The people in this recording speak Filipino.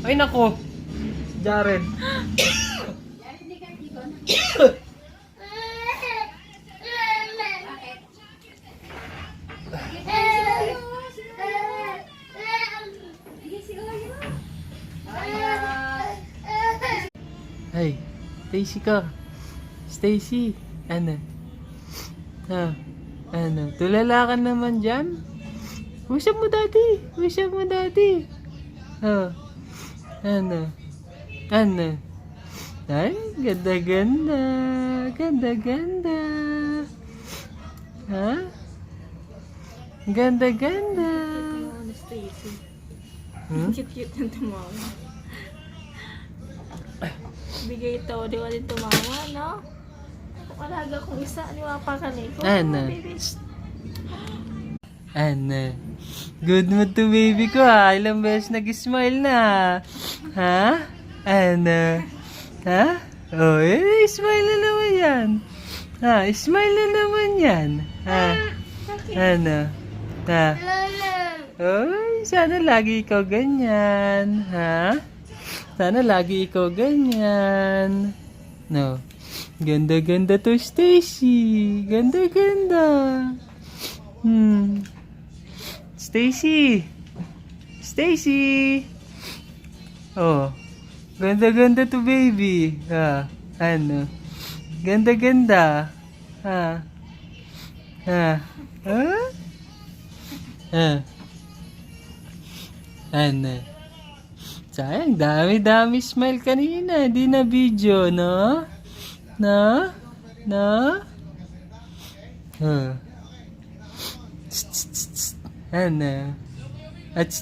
Ay nako. Jaren. Ay, Stacy ka. Stacy, ano? Ha? Ano? Tulala ka naman dyan? Usap mo dati. Usap mo dati. Ha? Ano? Ano? Ay, ganda-ganda. Ganda-ganda. Ha? Ganda-ganda. Stacy. Hmm? Cute-cute ng tumawa. Bigay ito, di ba din tumawa, no? Kung alaga kong isa, di ba pa kaniko? Ano? Baby. Ano? Good mood to baby ko ha. Ilang beses nag-smile na. Ha? Ano? Ha? Oh, smile na naman yan. Ha? Smile na naman yan. Ha? Ano? Ha? Oy, sana lagi ikaw ganyan. Ha? Sana lagi ikaw ganyan. No. Ganda-ganda to, Stacy. Ganda-ganda. Stacy. Stacy. Oh. Ganda-ganda to, baby. Ha. Ano? Ganda-ganda. Ha. Ha. Ha? Ha. Ano? Sayang, dami-dami smile kanina. Di na video, no? No? No? Huh. Ano? At